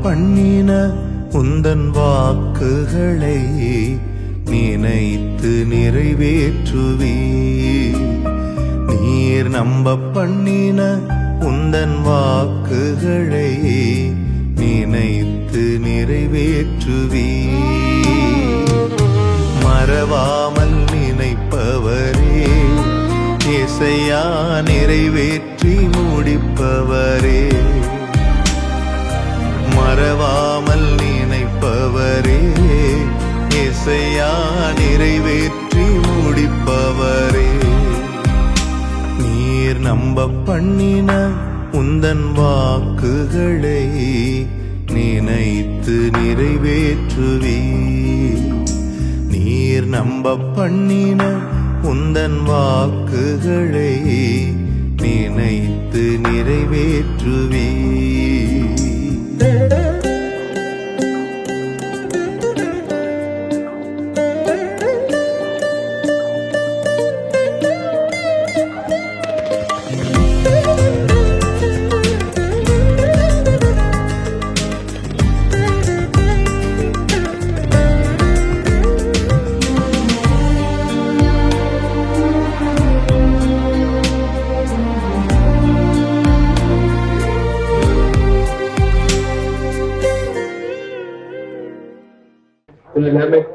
பண்ணின உந்தன் வாக்குகளை நினைத்து நிறைவேற்றுவே. நீர் நம்ப பண்ணின உந்தன் வாக்குகளை நினைத்து நிறைவேற்றுவே. மறவாமல் நினைப்பவரே, இசையா நிறைவேற்றி முடிப்பவரே. மறவாமல் நினைப்பவரே, இசையா நிறைவேற்றி முடிப்பவரே. நீர் நம்ப பண்ணின உந்தன் வாக்குகளை நினைத்து நிறைவேற்றுவே. நீர் நம்ப பண்ணின உந்தன் வாக்குகளை நினைத்து நிறைவேற்றுவே.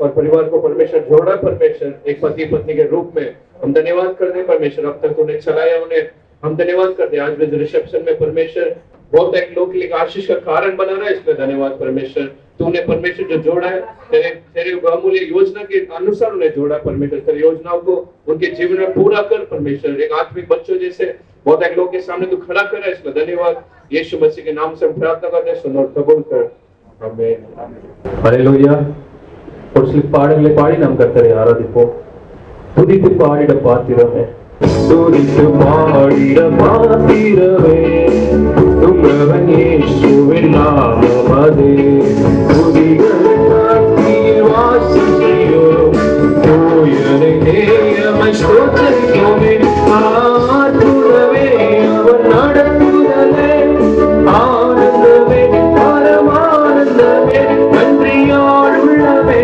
और परिवार को परमेश्वर जोड़ा। परमेश्वर एक पति पत्नी के रूप में हम धन्यवाद करते हैं परमेश्वर, अब तक तूने चलाया उन्हें, हम धन्यवाद करते हैं। आज भी रिसेप्शन में परमेश्वर बहुत एक लोग के लिए आशीष का कारण बना रहा है, इसलिए धन्यवाद परमेश्वर। तूने परमेश्वर जो जोड़ा है तेरे बहुमूल्य योजना के अनुसार उन्हें जोड़ा परमेश्वर। तेरी योजनाओं को उनके जीवन में पूरा कर परमेश्वर। एक आत्मिक बच्चों जैसे बहुत एक लोग के सामने तू खड़ा कर रहा है, इसलिए धन्यवाद। यीशु मसीह के नाम से हम प्रार्थना करते हैं, सुन और कबूल कर। आमीन। हालेलुया। ஒரு சில பாடல்களை பாடி நாம் கர்த்தரை ஆராதிப்போம். துதித்து பாடிட பாத்திரமே, துதித்து பாடிட பாத்திரமே, உங்கவன் இயேசுவின் நாமம் அது. துதிகளின் மத்தியில் வாசம் செய்யும் தூயனை தேவனை ஸ்தோத்திரிப்போமே. ஆத்துதமே அவர் நடத்துதலே, ஆனந்தமே பரமானந்தமே, நன்றியாளுள்ளவே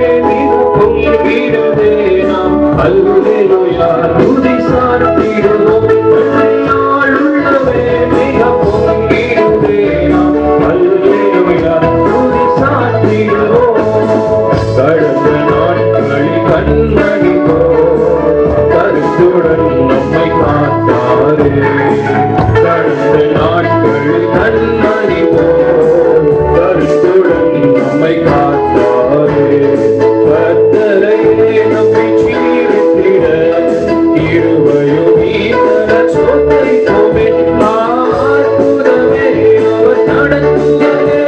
அல்லேலூயா. துதி சார்த்திடுவோம், நன்றியாளுள்ளவே மிக பொங்கிடுதே நாம். அல்லேலூயா. துதி சார்த்திடுவோம். கடந்த நாட்களில் கண்ணடிப்போ கருத்துடன் நம்மை காத்தாரே. கடந்த நாட்களில் கண்ணடிப்போ கருத்துடன் நம்மை காத்தாரே. கர்த்தரையே நம்பி ஜீவித்திட இருவையும் ஈதர சொத்தைப்போமே. அற்புதமே அவர் நடத்துதலே,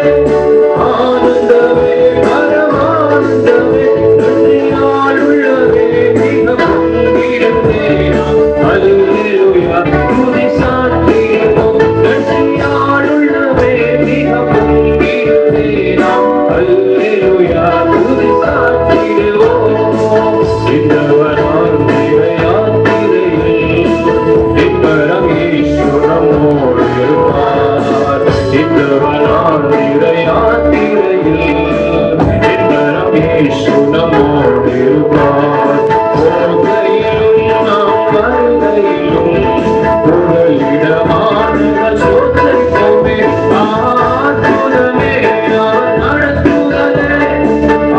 ஆனந்தமே பரமானந்தமே, நன்றியாளுள்ளவே மிக பொங்கிடுதே நாம். அல்லேலூயா. துதி சார்த்திடுவோம், நன்றியாளுள்ளவே மிக பொங்கிடுதே நாம். அல்லேலூயா. துதி சார்த்திடுவோம். இந்தவனார் யாத்திரையில் இன்பரம் ஈசு நம்மோடு இருப்பார். இந்தவனார் யாத்திரையில் இன்பரம் ஈசு நம்மோடு இருப்பார். போகையிலும் நாம் வருகையிலும் புகலிடமான சோதனைப்போமே. ஆத்துதமே அவர் நடத்துதலே,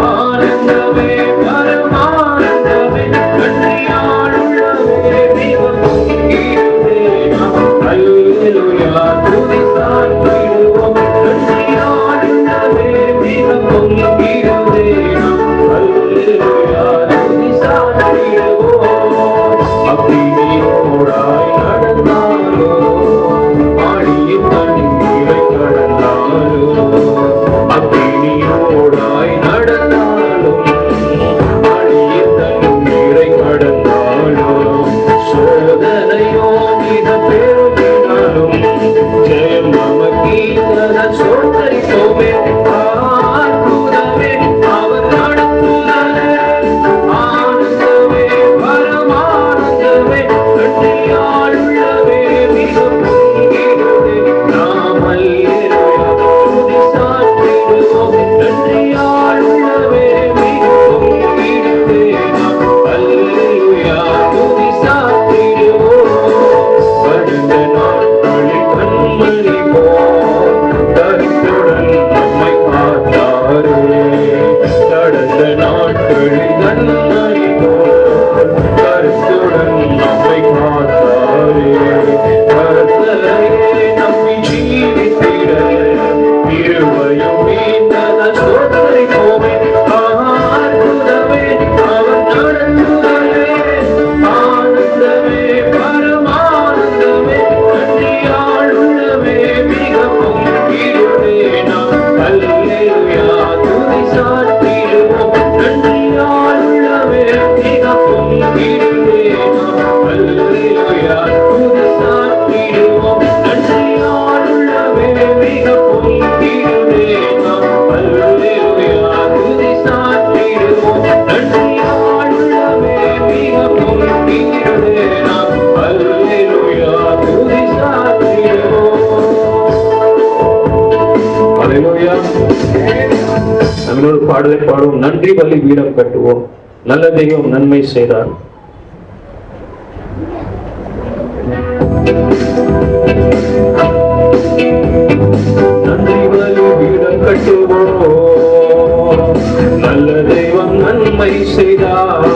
ஆனந்தமே பரமானந்தமே, நன்றியாளுள்ளவே மிக பொங்கிடுதே நாம். அல்லேலூயா. துதி சார்த்திடுவோம், நன்றியாளுள்ளவே மிக பொங்கிடுதே நாம். அல்லேலூயா. துதி சார்த்திடுவோம். அக்கினியோடாய் நடந்தாலோ, ஆழியின் தண்ணீரை கடந்தாலோ, அக்கினியோடாய் நடந்தாலும், ஆழியின் இன்னொரு பாடலை பாடுவோம். நன்றி பலி பீடம் கட்டுவோம். நல்ல தெய்வம் நன்மை செய்தார். நன்றி பலி பீடம் கட்டுவோம். நல்ல தெய்வம் நன்மை செய்தார்.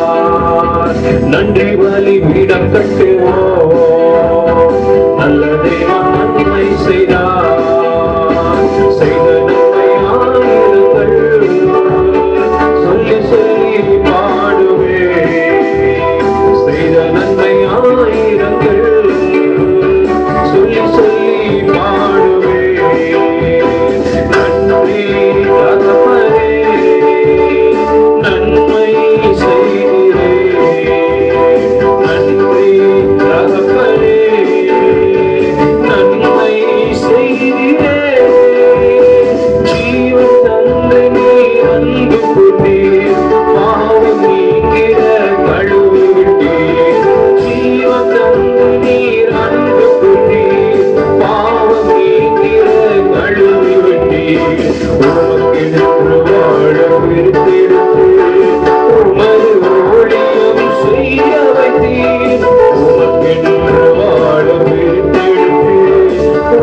நன்றி பலி பீடம் கட்டுவோம். நல்ல தெய்வம் நன்மை செய்தார். செய்த நன்மை ஆயிரங்கள் சொல்லி சொல்லி பாடுவே. செய்த நன்மை ஆயிரங்கள் சொல்லி சொல்லி பாடுவே. நன்றி தகப்பனே, நன்மை செய்கிறே. நன்றி தகப்பனே, நன்மை செய்கிறே. ஜீவன் தந்தை நீர் அன்பு கொண்டீர். பாவம் நீங்கிற கழுவி விட்டீர். ஜீவன் தந்தை நீர் அன்பு கொண்டீர். பாவம் நீங்கிற கழுவி விட்டீர். உமக்கென்று வாழ பிரித்தெடுத்து உமது ஊழியம் செய்ய வைத்தீர். உமக்கென்று வாழ பிரித்தெடுத்து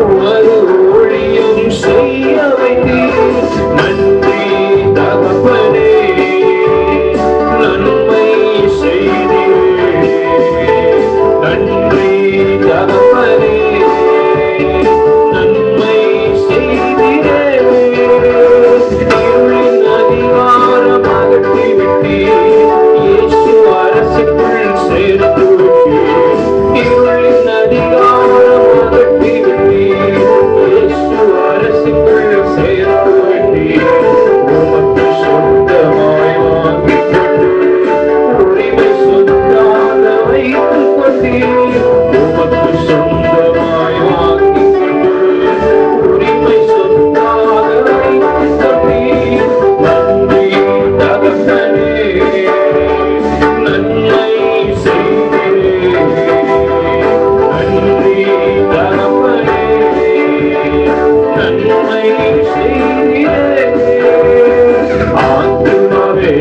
உமது ஊழியம் செய்ய வைத்தீர். நன்றி தகப்பனே, நன்மை செய்தீரே. நன்றி தகப்பனே, நன்மை செய்தீரே. இருளின் அதிகாரம் அகற்றி விட்டீர். இயேசு அரசுக்குள் சேர்த்து விட்டீர். இருளின் அதிகாரம் அகற்றி விட்டீர். இயேசு அரசுக்குள் சேர்த்து விட்டீர். உமக்கு சொந்தமாய் வாங்கிக் கொண்டு உரிமை சொந்தாக வைத்துக் கொண்டீர். உமக்கு சொந்தமாய் வாங்கிக் கொண்டு உரிமை சொந்தாக வைத்துக் கொண்டீர். நன்றி தகப்பனே, நன்மை செய்கிறே. நன்றி தகப்பனே, நன்மை செய்கிறே. ஆத்துமாவே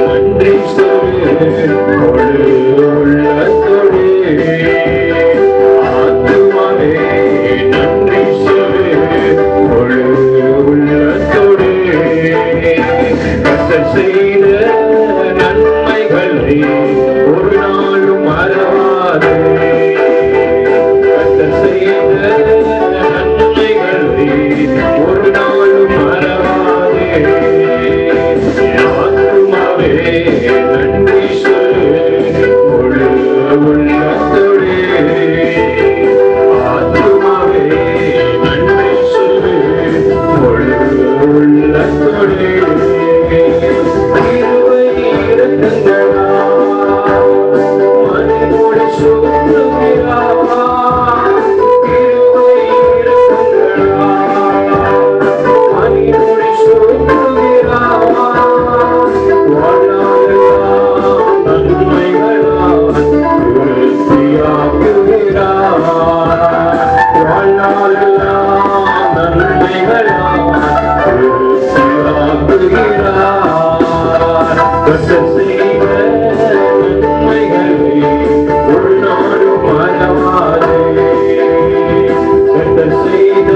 நன்றி சொல்லு கொடு உள்ளத்தோடே. ஆத்துமாவே நன்றி சொல்லு கொடு உள்ளத்தோடே. கர்த்தர் செய்த நன்மைகளை ஒரு நாளும் மறவாதே. கர்த்தர் செய்த நன்மைகளை ஒரு நாளும் மறவாதே. ஆத்துமாவே நன்றி சொல்லு முழு உள்ளத்தோடே. ஆத்துமாவே நன்றி சொல்லு முழு உள்ளத்தோடே. கிருபை இரக்கங்களா மனிதோடு சொல்லுகிறாவா. கிருபை இரக்கங்களா மனிதோடு சொல்லுகிறாவா. வாழ்நாளெல்லாம் நன்மைகளால் திருப்தியாக்குகிறார். வாழ்நாளெல்லாம் நன்மைகளால் திருப்தியாக்குகிறார். கர்த்தர் செய்த நன்மைகளை ஒரு நாளும் மறவாதே. கர்த்தர் செய்த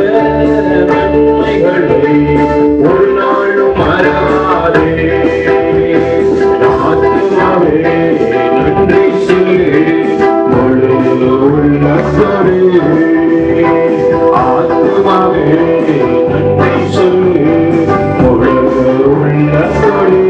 நன்மைகளை ஒரு நாளும் மறவாதே. ஆத்துமாவே நன்றி சொல்லு முழு உள்ளத்தோடே. ஆத்துமாவே நன்றி சொல்லு முழு உள்ளத்தோடே.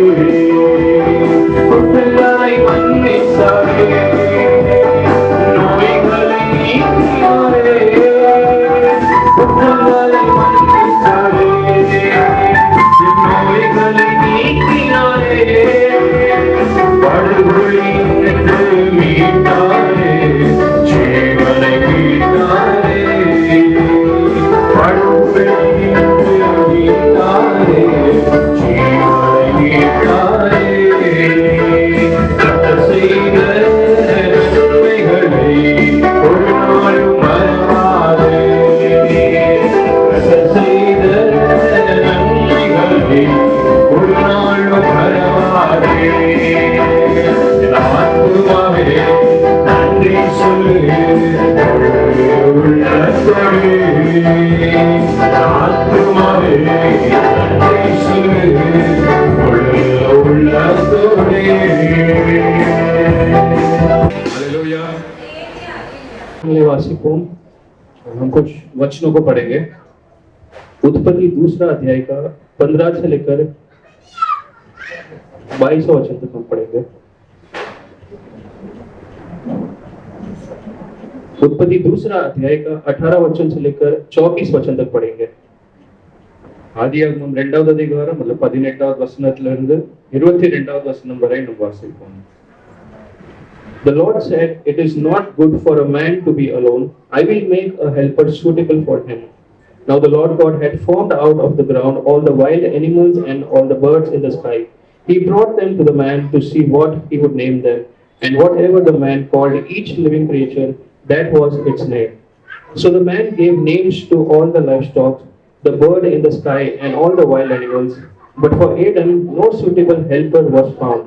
वासिपों हम कुछ वचनों को पढ़ेंगे। उत्पत्ति दूसरा अध्याय का 15 से लेकर 22 वचन तक हम पढ़ेंगे। उत्पत्ति दूसरा अध्याय का 18 वचन से लेकर 24 वचन तक पढ़ेंगे। ஆதியாகமம் 2வது அதிகாரம் முதல் 18வது வசனத்திலிருந்து 22வது வசனம் வரை நாம் வாசிப்போம். The Lord said, "It is not good for a man to be alone. I will make a helper suitable for him." Now the Lord God had formed out of the ground all the wild animals and all the birds in the sky. He brought them to the man to see what he would name them. And whatever the man called each living creature, that was its name. So the man gave names to all the livestock, the bird in the sky, and all the wild animals. But for Adam no suitable helper was found.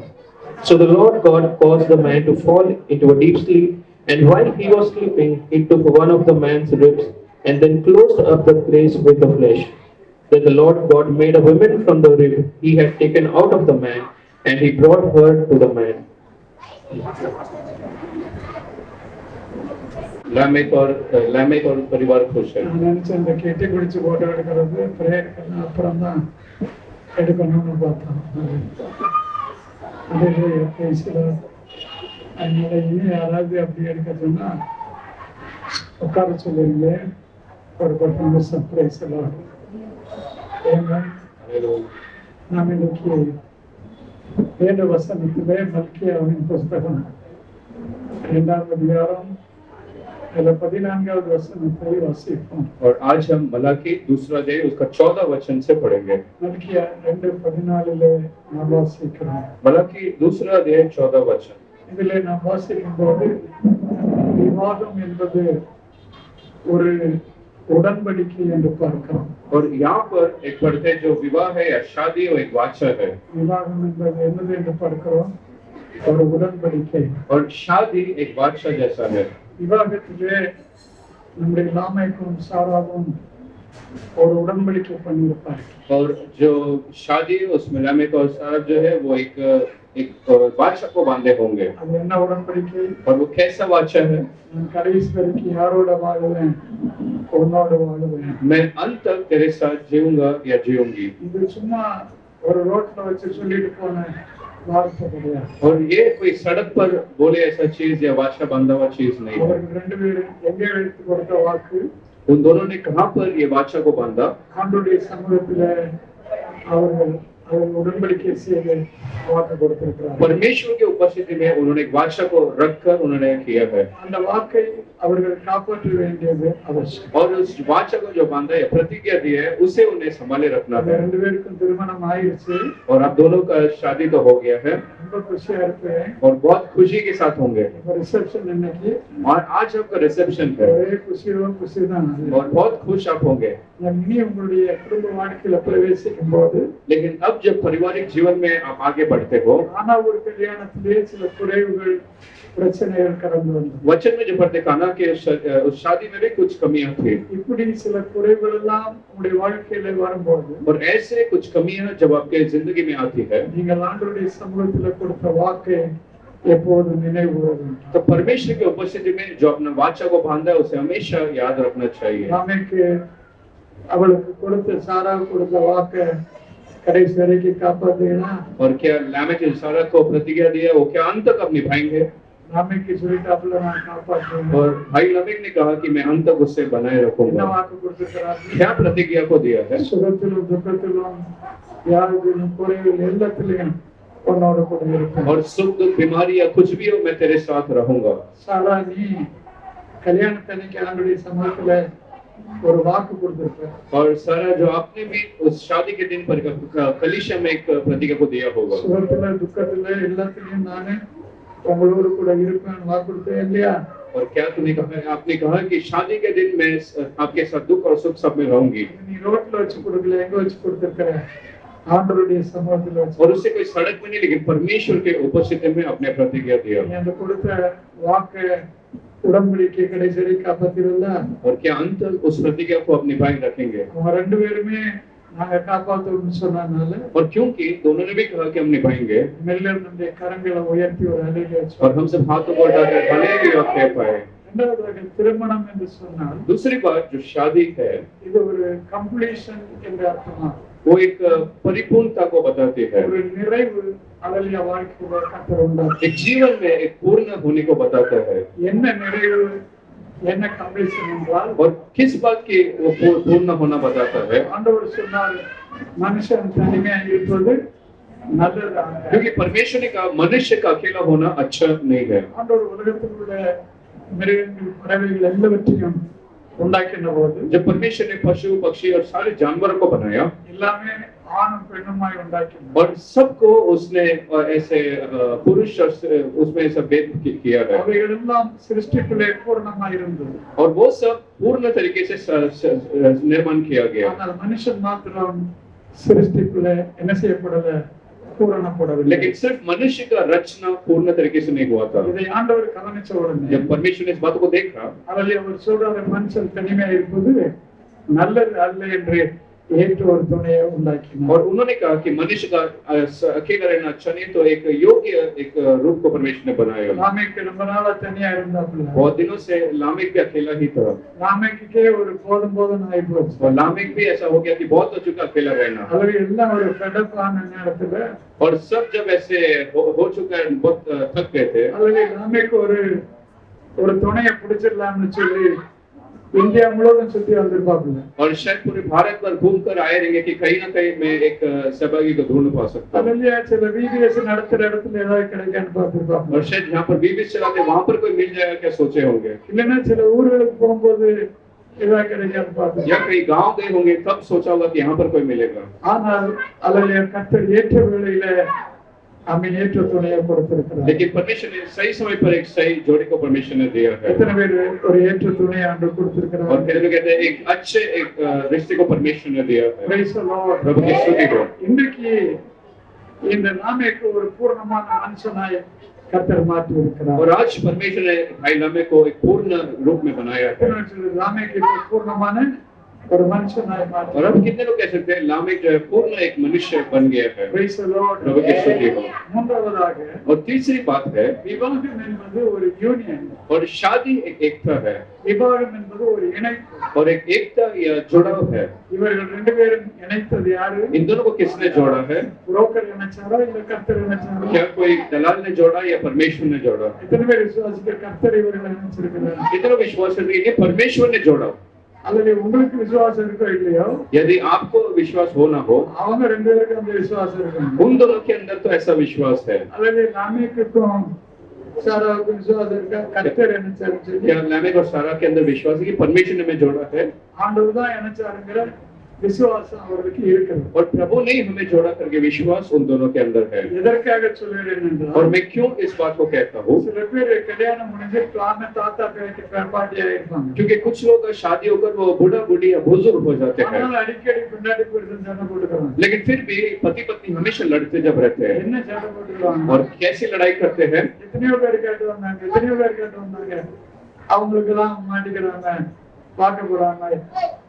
So the Lord God caused the man to fall into a deep sleep, and while he was sleeping, he took one of the man's ribs, and then closed up the place with the flesh. Then the Lord God made a woman from the rib he had taken out of the man, and he brought her to the man. Lamech और परिवार खुश है. நினைச்சேன் இந்த கெட்டி குடிச்சு photo எடுக்கிறது பிரேயருக்கெல்லாம் அப்புறம் தான் எடுக்கணும்னு பார்த்தோம். அதனால இனி யாராவது அப்படி எடுக்க சொன்னா உட்கார சொல்லுங்க. ஒரு 10 நிமிஷம் பிரைஸ் எல்லாம் நாம் இன்னைக்கு வேத வசனத்திலே மல்கியாவின் புஸ்தகம் 2வது அதிகாரம் 14வது वचन वासिपों। और आज हम मलाकी दूसरा अध्याय उसका 14 वचन से पढ़ेंगे। मलकिया 2:14 நாம் வாசிக்கிறோம்। मलाकी दूसरा अध्याय 14 वचन। இதிலே நாம் வாசிக்கும்போது விவாதம் என்பது ஒரு उड़नबड़िके என்று பார்க்கிறோம்। और यहाँ पर एक पढ़ते जो विवाह है या शादी वो एक वाचा है। விவாதம் என்பது என்னது என்று பார்க்கிறோம், ஒரு उड़नबड़िके। और शादी एक वाचा जैसा है। விவாகத்திலே நம்முடைய லாமேக்கும் சாராவும் ஒரு उड़नबड़िके பண்ணியிருப்பார்। और जो शादी उसमें लामेक और सारा जो है वो एक वाचा को बांधे होंगे। அது என்ன उड़नबड़िके और वो कैसा वाचा है? நான் கடைசி வரைக்கும் யாரோட வாழுவேன், உன்னோட வாழுவேன், मैं अंत तक तेरे साथ जीऊंगा या जीऊंगी। இது சும்மா ஒரு ரோட்ல வச்சு சொல்லிட்டு போன வார்த்தை கிடையாது। और ये कोई सड़क पर बोले ऐसा चीज या वाचा बांधा हुआ चीज नहीं है। அவர்கள் ரெண்டு பேரும் எங்கே எடுத்து கொடுத்த வாக்கு, उन दोनों ने कहां पर ये वाचा को बांधा? ஆண்டவருடைய சமூகத்திலே அவர்கள் उड़नबड़िके செய்து வாக்கு கொடுத்திருக்கிறார்கள்। परमेश्वर की उपस्थिति में उन्होंने एक वाचा को रखकर उन्होंने किया है। அந்த வாக்கை அவர்கள் காப்பாற்ற வேண்டியது அவசியம்। और उस वाचा को जो बांधा है, प्रतिज्ञा दी है, उसे उन्हें संभाले रखना है। ரெண்டு பேருக்கும் திருமணம் ஆயிடுச்சு। और अब दोनों का शादी तो हो गया है ரொம்ப खुशिயா இருப்பேன்। और बहुत खुशी के साथ होंगे। ரிசப்ஷன் இன்னைக்கு और आज आपका रिसेप्शन है ஒரே खुशी தான்। और बहुत खुश आप होंगे। இனி உங்களுடைய குடும்ப வாழ்க்கையில பிரவேசிக்கும் போது, लेकिन अब जब पारिवारिक जीवन में आप आगे बढ़ते हो, ஆனா ஒரு கல்யாணத்திலே சில குறைவுகள் பிரச்சனைகள் கடந்து வந்தது। वचन में जो पढ़ते काना के उस शादी में भी कुछ कमियां थी। இப்படி சில குறைவுகள் எல்லாம் உங்களுடைய வாழ்க்கையில வரும்போது, और ऐसे कुछ कमियां जब आपके जिंदगी में आती है, நீங்கள் ஆண்டவருடைய சமூகத்துல கொடுத்த வாக்கை எப்போது நினைவு கூறணும்। तो परमेश्वर की उपस्थिति में जो अपना वाचा को बांधा है उसे हमेशा याद रखना चाहिए। நாமக்கு அவளுக்கு கொடுத்த சாரா கொடுத்த வாக்கை கடைசி வரைக்கும் காப்பாத்தீங்கன்னா, और क्या लामेक ने सारा को प्रतिज्ञा दिया वो क्या अंत तक अब निभाएंगे? நாமக்கு சொல்லிட்டாப்புல நான் காப்பாற்றுவேன்। और भाई लामेक ने कहा कि मैं अंत तक उससे बनाए என்ன रखूंगा। வாக்கு கொடுத்திருக்கிறார்? क्या प्रतिज्ञा को दिया है? சுகத்திலும் துக்கத்திலும் யாருக்கும் குறைவில் எல்லாத்திலையும் உன்னோட கூட இருப்பேன்। और सुख दुख बीमारी या कुछ भी हो मैं तेरे साथ रहूंगा। சாரா நீ கல்யாணத்தன்னைக்கு ஆண்டவருடைய சமூகத்துல ஒரு வாக்கு கொடுத்திருக்க। और सारा जो आपने भी उस शादी के दिन पर कलीसिया में एक प्रतिज्ञा को दिया होगा। சுகத்துல துக்கத்துல எல்லாத்திலையும் நானே உங்களோட கூட இருப்பேன் வாக்கு கொடுத்தேன் இல்லையா? और क्या आपने कहा कि शादी के दिन मैं आपके साथ दुख और सुख सब में रहूंगी। நீ ரோட்ல வச்சு கொடுக்கல, எங்க வச்சு கொடுத்திருக்கிற? ஆண்டவருடைய சமூகத்துல வச்சு। और उससे कोई सड़क में नहीं, लेकिन परमेश्वर के उपस्थिति में अपने प्रतिज्ञा दिया। நீ அந்த கொடுத்த வாக்கு உடன்படிக்கை கடைசி வரைக்கும் காப்பாத்திருந்தா, और क्या अंत उस प्रतिज्ञा को आप निभाए रखेंगे? அவங்க ரெண்டு பேருமே நாங்க காப்பாத்தணும்னு சொன்னனால, और क्योंकि दोनों ने भी कहा कि हम निभाएंगे, மெல்ல நம்முடைய கரங்களை உயர்த்தி ஒரு அலையில வச்சு और हम सब हाथों को उठाकर हालेलुया कह पाए। இரண்டாவதாக திருமணம் என்று சொன்னால் दूसरी बात जो शादी है இது ஒரு கம்ப்ளீஷன் என்று அர்த்தமாகும். वो एक परिपूर्णता को बताती है, ஒரு நிறைவு அழகிய வாழ்க்கையில கர்த்தர் உண்டாக்கும். एक जीवन में एक पूर्ण होने को बताता है। என்ன நிறைவு என்ன கம்ப்ளீஷன் என்றால் और किस बात की वो पूर्ण होना बताता है? ஆண்டவர் சொன்னார் மனுஷன் தனிமையா இருப்பது நல்லதல்ல. क्योंकि परमेश्वर ने कहा मनुष्य का अकेला होना अच्छा नहीं है। ஆண்டவர் உலகத்தில் உள்ள மிருகங்கள் பறவைகள் எல்லாவற்றையும் உண்டாக்கின போது जब परमेश्वर ने पशु पक्षी और सारे जानवरों को बनाया எல்லாமே ஆணும் பெண்ணுமாய் உண்டாக்கினார். और सबको उसने ऐसे पुरुष और उसमें सब भेद किया है, அவைகள் எல்லாம் சிருஷ்டிப்பிலே பூர்ணமாய் இருந்தது. और वो सब पूर्ण तरीके से निर्माण किया गया। ஆனால் மனுஷன் மாத்திரம் சிருஷ்டிப்பிலே என்ன செய்யப்படல, பூரணப்படவில்லை. लेकिन सिर्फ मनुष्य का रचना पूर्ण तरीके से नहीं हुआ था। இதை ஆண்டவர் கவனிச்ச உடனே जब परमेश्वर ने इस बात को देखा அதில் அவர் சொல்றாரு மனுஷன் தனிமையா இருப்பது நல்லது அல்ல என்று ஏற்ற ஒரு துணையை உண்டாக்கினார். और उन्होंने कहा कि मनुष्य का अकेला रहना अच्छा नहीं, तो एक योग्य एक रूप को परमेश्वर ने बनाया। லாமேக்கு ரொம்ப நாளா தனியா இருந்தாப்புல. बहुत दिनों से लामेक भी अकेला ही था, லாமேக்குக்கே ஒரு போதும் ஆகி போச்சு. और लामेक भी ऐसा हो गया कि बहुत हो चुका अकेला रहना, அவை எல்லாம் ஒரு கடப்பான நேரத்துல और सब जब ऐसे हो चुका है, बहुत थक गए थे, அவை லாமேக்கு ஒரு துணையை பிடிச்சிடலாம்னு சொல்லி இந்தியா முழுவதும் சுத்தி வந்திருப்பாப்புல. और शायद पूरे भारत पर घूम कर आए रहेंगे कि कहीं ना कहीं मैं एक सहभागी को ढूंढ पा सकता हूँ, அதுலயே சில VBS நடத்துற இடத்துல ஏதாவது கிடைக்கான்னு பார்த்திருப்பாப்புல. और शायद यहाँ पर बीबी चलाते वहां पर कोई मिल जाएगा क्या सोचे होंगे, இல்லைன்னா சில ஊர்களுக்கு போகும்போது ஏதாவது கிடைக்கான்னு பார்த்து. या कहीं गांव गए होंगे तब सोचा होगा कि यहाँ पर कोई मिलेगा। ஆனால் அதில் கர்த்தர் ஏற்ற வேளையில அவன் ஏற்ற துணையை கொடுத்திருக்கிறார். लेकिन परमेश्वर ने सही समय पर एक सही जोड़ी को परमेश्वर ने दिया है, எத்தனை பேர் ஒரு ஏற்ற துணையை ஆண்டு கொடுத்திருக்கிறார்? और फिर कहते हैं एक अच्छे एक रिश्ते को परमेश्वर ने दिया है। Praise the Lord. प्रभु की स्तुति हो। இன்றைக்கு இந்த லாமேக்கு ஒரு பூர்ணமான மனுஷனாய் கர்த்தர் மாற்றி இருக்கிறார். और आज परमेश्वर ने भाई लामेक को एक पूर्ण रूप में बनाया है, லாமேக்கு பூர்ணமான ஒரு மனுஷனாய் மாற்றி. और अब कितने लोग कह सकते हैं लामेक जो है पूर्ण एक मनुष्य बन गया है। Praise the Lord. प्रभु की स्तुति हो। மூன்றாவதாக और तीसरी बात है, விவாகம் என்பது ஒரு யூனியன். और शादी एक एकता है, விவாகம் என்பது ஒரு இணைப்பு. और एक एकता या जुड़ाव है। இவர்கள் ரெண்டு பேரும் இணைத்தது யாரு? इन दोनों को किसने जोड़ा है? புரோக்கர் இணைச்சாரா இல்ல கர்த்தர் இணைச்சாரா? क्या कोई दलाल ने जोड़ा या परमेश्वर ने जोड़ा? எத்தனை பேர் விசுவாசிக்க கர்த்தர் இவர்களை இணைச்சிருக்கிறார்? कितने विश्वास करते हैं कि परमेश्वर ने जोड़ा? அல்லது உங்களுக்கு விசுவாசம் இருக்கோ இல்லையோ यदि आपको विश्वास हो ना हो, அவங்க ரெண்டு பேருக்கும் அந்த விசுவாசம் இருக்கணும். उन दोनों के अंदर तो ऐसा विश्वास है। அல்லது லாமேக்குக்கும் சாராவுக்கும் விசுவாசம் இருக்கா? கர்த்தர் இணைச்சாருன்னு சொல்லி क्या लामेक और सारा के अंदर विश्वास है कि परमेश्वर ने हमें जोड़ा है, ஆண்டவர் தான் இணைச்சாருங்கிற விசுவாசம் அவருக்கு இருக்கிறது. और प्रभु ने हमें जोड़ा करके विश्वास उन दोनों के अंदर है। எதற்காக சொல்கிறேன் और என்றால் मैं क्यों इस बात को कहता हूँ? சில பேர் கல்யாணம் முடிஞ்சு பிளான தாத்தா பேருக்கு பாட்டியா இருப்பாங்க. क्योंकि कुछ लोग शादी होकर वो बूढ़ा बूढ़ी या बुजुर्ग हो जाते हैं, ஆனால் அடிக்கடி பின்னாடி போயிட்டு சண்டை போட்டுக்கிறாங்க. लेकिन फिर भी पति पत्नी हमेशा लड़ते जब रहते हैं। என்ன சண்டை போட்டுக்கிறாங்க? और कैसी लड़ाई करते हैं? எத்தனையோ பேர் கேட்டு வந்தாங்க அவங்களுக்கு எல்லாம் மாட்டிக்கிறாங்க, பார்க்க போறாங்க,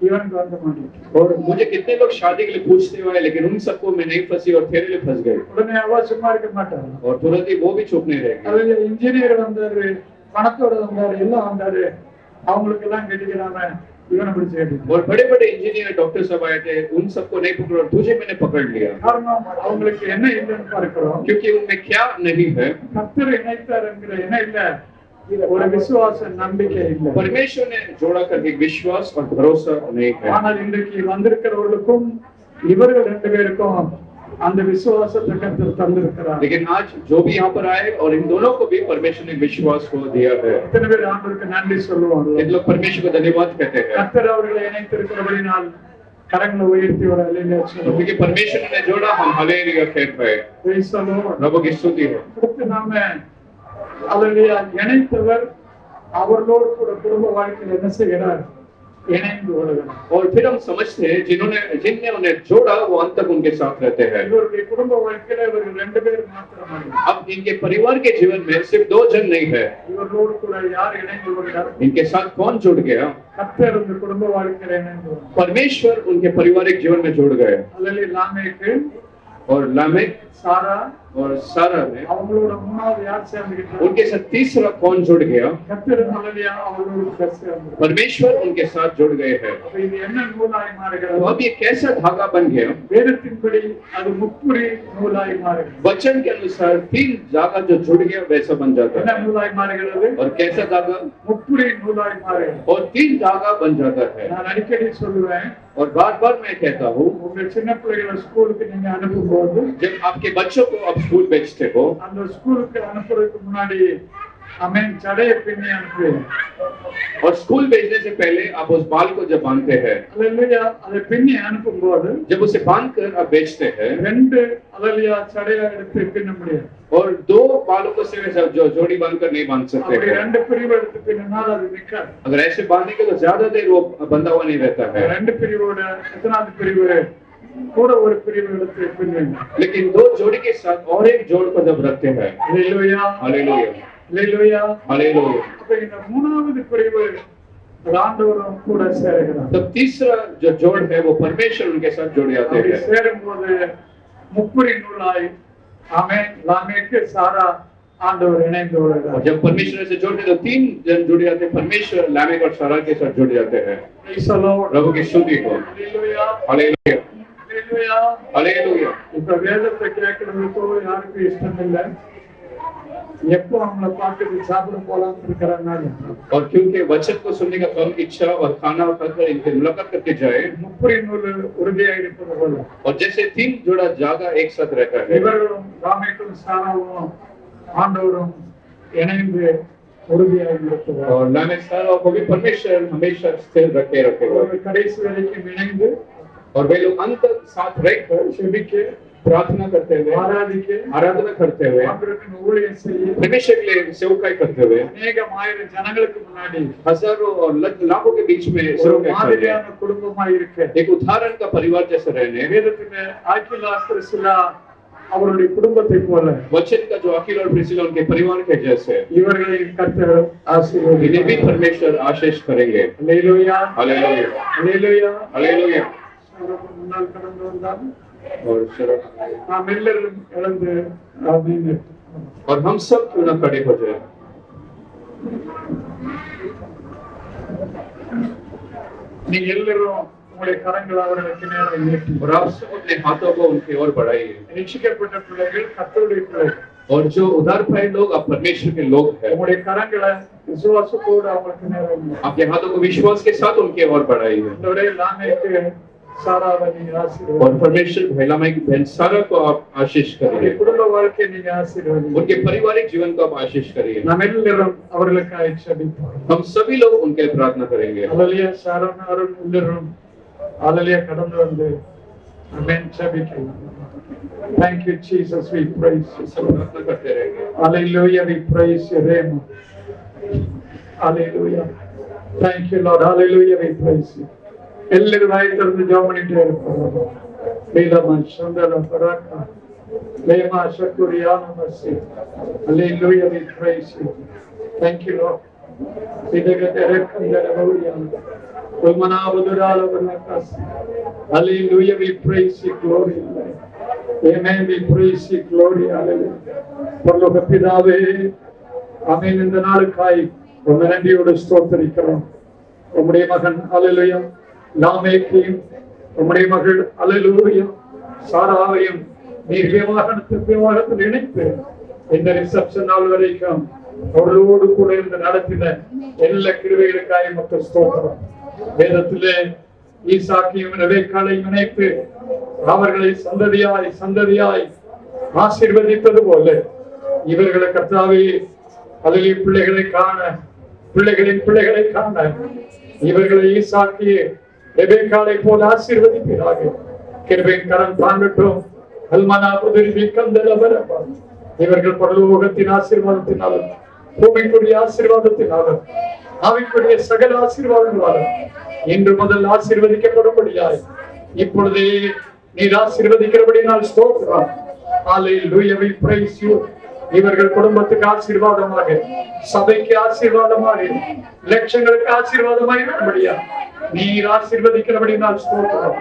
இவனுக்கு வந்து மாட்டிக்கிட்டு. और मुझे कितने लोग शादी के लिए पूछते हुए, लेकिन उन सबको मैं नहीं फंसी और तेरे लिए फंस गए, உடனே அவ சும்மா இருக்க மாட்டாங்க. और तुरंत ही वो भी चुप नहीं रहेगी। அதுல இன்ஜினியர் வந்தாரு, பணத்தோட வந்தாரு, எல்லாம் வந்தாரு, அவங்களுக்கு எல்லாம் கட்டிக்கிறாங்க, இவனை பிடிச்சு கட்டிக்கிறாங்க. और बड़े बड़े इंजीनियर डॉक्टर सब आए थे, उन सबको नहीं पकड़ा और तुझे मैंने पकड़ लिया, காரணம் அவங்களுக்கு என்ன இல்லைன்னு பார்க்கிறோம். क्योंकि उनमें क्या नहीं है? கர்த்தர் இணைத்தாருங்கிற என்ன இல்ல, ஒரு விசுவாச நம்பிக்கை இல்ல. परमेश्वर ने जोड़ा करके विश्वास और भरोसा नहीं है। ஆனால் இன்றைக்கு வந்திருக்கிறவர்களுக்கும் இவர்கள் ரெண்டு பேருக்கும் அந்த விசுவாசத்தை கர்த்தர் தந்திருக்கிறார். लेकिन आज जो भी यहाँ पर आए और इन दोनों को भी परमेश्वर ने विश्वास को दिया है। எத்தனை பேர் ஆண்டவருக்கு நன்றி சொல்லுவாங்க? इन लोग परमेश्वर को धन्यवाद कहते हैं, கர்த்தர் அவர்களை இணைத்திருக்கிறபடினால் கரங்களை உயர்த்தி ஒரு அல்லேலூயா சொல்லுவோம். क्योंकि परमेश्वर ने जोड़ा, हम हालेलुया कहते हैं। Praise the Lord. प्रभु की स्तुति हो। அடுத்து நாம அல்லேலூயா இணைத்தவர் அவர்களோடு கூட குடும்ப வாழ்க்கையில் என்ன செய்கிறார்? இணைந்து கொள்கிறார். और फिर हम समझते हैं जिनने उन्हें जोड़ा वो अंत तक उनके साथ रहते हैं। இவருடைய குடும்ப வாழ்க்கையில இவர்கள் ரெண்டு பேர் மாத்திரமல்ல, अब इनके परिवार के जीवन में सिर्फ दो जन नहीं है, இவர்களோடு கூட யார் இணைந்து கொள்கிறார்? इनके साथ कौन जुड़ गया? கர்த்தர் இந்த குடும்ப வாழ்க்கையில இணைந்து கொள்கிறார். परमेश्वर उनके पारिवारिक जीवन में जुड़ गए। அல்லேலூயா. லாமேக்கு, और लामेक, சாரா, और सारा में அவங்களோட மூணாவது யார் சேர்ந்துக்கிட்டாங்க? उनके साथ तीसरा कौन जुड़ गया? கர்த்தர் அல்லேலூயா அவங்களோட கூட சேர்ந்து. परमेश्वर उनके साथ जुड़ गए हैं। அப்ப இது என்ன நூலாய் तो மாறுகிறது? अब ये कैसा धागा बन गया? வேதத்தின்படி அது முப்புரி நூலாய் மாறுகிறது. वचन के अनुसार 3 धागा जो जुड़ गया वैसा बन जाता என்ன है। நூலாய் மாறுகிறது? और कैसा धागा? முப்புரி நூலாய் மாறுகிறது. और 3 धागा बन जाता है। நான் அடிக்கடி சொல்லுவேன், और बार-बार मैं कहता हूँ, உங்க சின்ன பிள்ளைகளை ஸ்கூலுக்கு நீங்க அனுப்பும்போது जब आपके बच्चों को आप स्कूल भेजते हो, அந்த ஸ்கூலுக்கு அனுப்புறதுக்கு முன்னாடி அமேன் சடைய பின்னி அனுப்புவீங்க. और स्कूल भेजने से पहले आप उस बाल को जब बांधते हैं, அல்லேலூயா அதை பின்னி அனுப்பும்போது जब उसे बांधकर आप भेजते हैं, ரெண்டு அல்லேலூயா சடையா எடுத்து பின்ன முடியாது. और 2 बालों को सिर्फ जो जोड़ी बांधकर नहीं बांध सकते அப்படி हैं। ரெண்டு பிரிவு எடுத்து பின்னால் அது நிக்காது. अगर ऐसे बांधेंगे तो ज्यादा देर वो बंधा हुआ नहीं रहता है। ரெண்டு பிரிவோட எத்தனாவது பிரிவு கூட ஒரு பிரிவு எடுத்து பின்னுங்க. लेकिन 2 जोड़ी के साथ और एक जोड़ को जब रखते हैं, அல்லேலூயா हालेलुया அல்லேலூயா. हालेलुया, அப்ப இந்த மூணாவது பிரிவு ஆண்டவரும் கூட சேருகிறார். तब तीसरा जो जोड़ है वो परमेश्वर उनके साथ जुड़ जाते அப்படி हैं। சேரும்போது முப்புரி நூலாய் ஆமென் லாமேக்கு சாரா ஆண்டவர் இணைந்து और வருகிறார். जब परमेश्वर से जोड़ते तो 3 जन जुड़ जाते हैं, परमेश्वर लामेक और सारा के साथ जुड़ जाते हैं। Praise the Lord. प्रभु की स्तुति हो। அல்லேலூயா हालेलुया அல்லேலூயா. हालेलुया। இப்ப வேதத்தை கேட்கறதுக்கோ யாருக்கும் இஷ்டம் இல்லை. எப்போ அவங்கள பார்த்துட்டு சாப்பிட போலாம் இருக்கிறனால और क्योंकि वचन को सुनने का कम इच्छा और खाना खाकर इनसे मुलाकात करके जाए, முப்புரி நூல் உறுதியாக இருப்பது போல और जैसे 3 जोड़ा जागा एक साथ रहता है, இவர்களும் ராமேக்கும் சாராவும் ஆண்டவரும் இணைந்து உறுதியாக இருப்பது और लामेक सारा को भी परमेश्वर हमेशा स्थिर रखेगा। கடைசி வரைக்கும் இணைந்து और वे लोग अंत तक साथ रहकर செபிக்க प्रार्थना करते हुए, ஆராதிக்க आराधना करते हुए, ஆண்டவருக்கு ஊழியம் செய்ய परमेश्वर के लिए सेवकाई करते हुए, அநேகம் ஆயிரம் ஜனங்களுக்கு முன்னாடி हजारों और लाखों के बीच में ஒரு सेवकाई करते மாதிரியான குடும்பமா இருக்க हैं। एक उदाहरण का परिवार जैसे रहने, வேதத்துல ஆக்கிலா பிரிசிலா அவருடைய குடும்பத்தை போல वचन का जो अखिल और प्रिसिला उनके परिवार के जैसे, இவர்களை கர்த்தர் इन्हें ஆசீர்வதிப்பார். भी परमेश्वर आशीष करेंगे। அல்லேலூயா हालेलुया அல்லேலூயா. हालेलुया। முன்னால் கடந்து வந்தால் और நாம் எல்லாரும் இழந்து ஆமென். और हम सब क्यों ना खड़े हो जाए। நீங்க எல்லாரும் உங்களுடைய கரங்களை அவர்களுக்கு நேரம் நீட்டி और आप सब अपने हाथों को उनकी ओर बढ़ाइए। ரட்சிக்கப்பட்ட பிள்ளைகள் கர்த்தருடைய பிள்ளைகள் और जो उधार पाए लोग आप परमेश्वर के लोग हैं, உங்களுடைய கரங்களை விசுவாசத்தோடு அவங்களுக்கு நேரம் நீட்டி. आपके हाथों को विश्वास के साथ उनके ओर बढ़ाइए। இதோடைய லாமேக்கு சாராவை நீங்க और ஆசீர்வதிங்க. परमेश्वर महिला की बहन सारा को आप आशीष உங்களுடைய करिए। குடும்ப வாழ்க்கையை நீங்க ஆசீர்வதிங்க. उनके पारिवारिक जीवन को आप आशीष करिए। நாம் எல்லாரும் அவர்களுக்காக ஜெபிப்போம். हम सभी लोग उनके लिए प्रार्थना करेंगे। அல்லேலூயா. சாரான அருள் எல்லாரும் அல்லேலூயா கடந்து வந்து ஆமென் ஜெபிக்கலாம். Thank you Jesus, we praise you. सब प्रार्थना करते रहेंगे। Hallelujah, we praise your name. Hallelujah. Thank you Lord. Hallelujah, we praise you. எல்லாரும் வாய் திறந்து ஜெபம் பண்ணிட்டே இருப்போம். மேலமா சந்தன பராக்கா மேமா சக்குரியானா மசி. Hallelujah, we praise you. Thank you Lord. Hallelujah, we praise you, glory. Amen, we praise you, glory. Hallelujah. பரலோக பிதாவே, ஆமென். இந்த நாளுக்காய் உம்மை நன்றியோடு ஸ்தோத்திரிக்கிறோம். உம்முடைய மகன் ஹல்லேலூயா லாமேக்கையும் உம்முடைய மகள் ஹல்லேலூயா சாராவையும் நீர் விவாகத்தில் இணைத்து இந்த ரிசப்ஷன் நாள் வரைக்கும் அவர்களோடு கூட இருந்து நடத்தின எல்லா கிருபைகளுக்காக மக்கள் ஸ்தோத்திரம். வேதத்திலே ஈசாக்கையும் ரெபெக்காளையும் இணைத்து அவர்களை சந்ததியாய் சந்ததியாய் ஆசீர்வதித்தது போல இவர்களை கர்த்தாவே அல்லேலூயா பிள்ளைகளை காண பிள்ளைகளின் பிள்ளைகளை காண இவர்களை ஈசாக்கிய ரெபெக்காளை போல ஆசீர்வதிப்பீராக. கிருபையின் கரம் தாங்கட்டும். அல்மனா புதிரி கந்தலவரபா. இவர்கள் பரலோகத்தின் ஆசீர்வாதத்தினாலும் பூமிக்குரிய ஆசீர்வாதத்தினாலும் ஆவிக்குரிய சகல ஆசீர்வாதங்களாலும் இன்று முதல் ஆசீர்வதிக்கப்படும்படியாய் இப்பொழுதே நீர் ஆசீர்வதிக்கிறபடியால் ஸ்தோத்திரம். Hallelujah, we praise you. இவர்கள் குடும்பத்துக்கு ஆசீர்வாதமாக, சபைக்கு ஆசீர்வாதமாக, லட்சங்களுக்கு ஆசீர்வாதமாக இருக்கும்படியா நீர் ஆசீர்வதிக்கிறபடியால் ஸ்தோத்திரம்.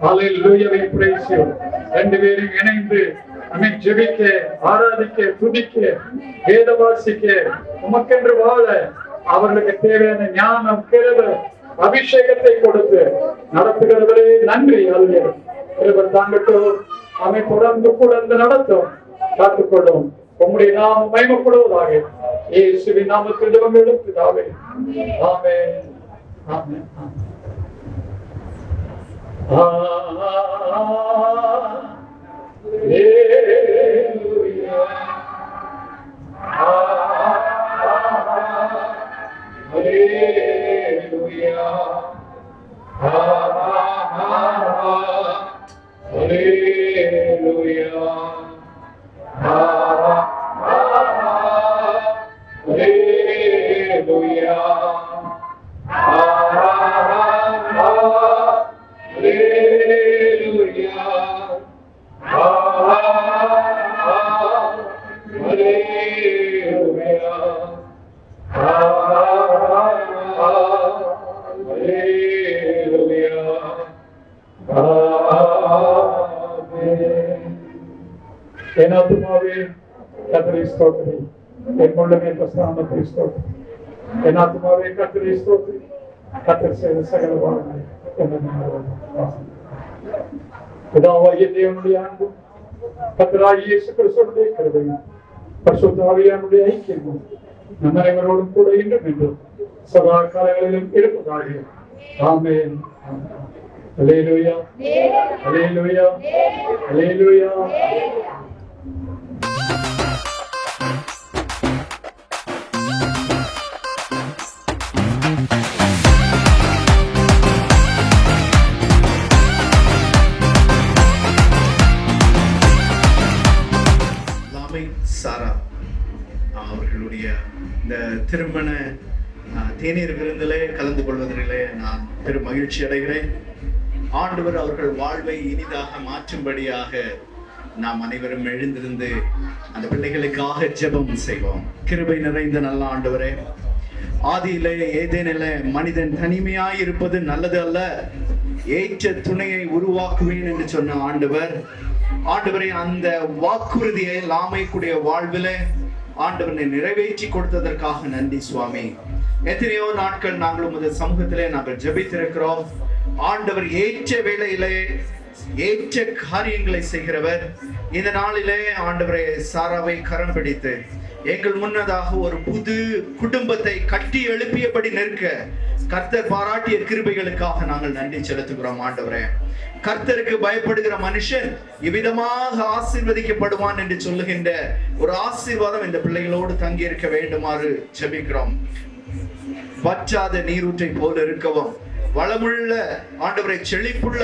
Hallelujah, we praise you. ரெண்டு பேரும் இணைந்து ஜெபிக்க, ஆராதிக்க, துதிக்க, வேத வாசிக்க, உமக்கென்று வாழ அவர்களுக்கு தேவையான ஞானம், கிருபை, அபிஷேகத்தை கொடுத்து நடத்துகிறவரே நன்றி. அல்லேலூயா. கிருபை தாங்கட்டும். அமை தொடர்ந்து கூட நடத்தும், காத்துக்கொள்ளும். உம்முடைய நாமம் மகிமைப்படுவதாக. இயேசுவின் நாமத்தில் ஜெபம் எடுத்துதாவே. ஆமென். ஆமென். என் ஆத்துமாவே கர்த்தரை ஸ்தோத்திரி, என் உள்ளமே பிரஸ்தானத்தை ஸ்தோத்திரி. என் ஆத்துமாவே கர்த்தரை ஸ்தோத்திரி, கர்த்தர் செய்த சகல வாரங்களை பிதாவாகிய தேவனுடைய அன்பும் கர்த்தராகிய இயேசு கிறிஸ்துவினுடைய கிருபையும் பரிசுத்த ஆவியானுடைய ஐக்கியமும் நம் அனைவரோடும் கூட இன்றும் என்றும் சதா காலங்களிலும் இருப்பதாக. ஆமென். அல்லேலூயா. அல்லேலூயா. அல்லேலூயா. சாரா அவர்களுடைய இந்த திருமண தேநீர் விருந்திலே கலந்து கொள்வதிலே நான் பெரும் மகிழ்ச்சி அடைகிறேன். ஆண்டவர் அவர்கள் வாழ்வை இனிதாக மாற்றும்படியாக நாம் அனைவரும் எழுந்திருந்து அந்த பிள்ளைகளுக்காக ஜெபம் செய்வோம். கிருபை நிறைந்த நல்ல ஆண்டவரே, ஆதியிலே ஏதேனிலே மனிதன் தனிமையாய் இருப்பது நல்லது அல்ல, ஏற்ற துணையை உருவாக்குவேன் என்று சொன்ன ஆண்டவரை அந்த வாக்குறுதியை லாமைக்குடைய வாழ்விலே ஆண்டவனை நிறைவேற்றி கொடுத்ததற்காக நன்றி சுவாமி. எத்தனையோ நாட்கள் நாங்கள் உமது சமூகத்திலே நாங்கள் ஜெபித்திருக்கிறோம். ஆண்டவர் ஏற்ற வேளையிலே ஏற்ற காரியங்களை செய்கிறவர். இந்த நாளிலே ஆண்டவரை சாராவை கரம் பிடித்து எங்கள் முன்னதாக ஒரு புது குடும்பத்தை கட்டி எழுப்பியபடி நிற்க கர்த்தர் பாராட்டிய கிருபைகளுக்காக நாங்கள் நன்றி செலுத்துகிறோம். ஆண்டவரே, கர்த்தருக்கு பயப்படுகிற மனுஷன் இவ்விதமாக ஆசீர்வதிக்கப்படுவான் என்று சொல்லுகின்ற ஒரு ஆசீர்வாதம் இந்த பிள்ளைகளோடு தங்கி இருக்க வேண்டுமாறு ஜெபிக்கிறோம். வற்றாத நீரூற்றை போல இருக்கவும், வளமுள்ள ஆண்டவரை செழிப்புள்ள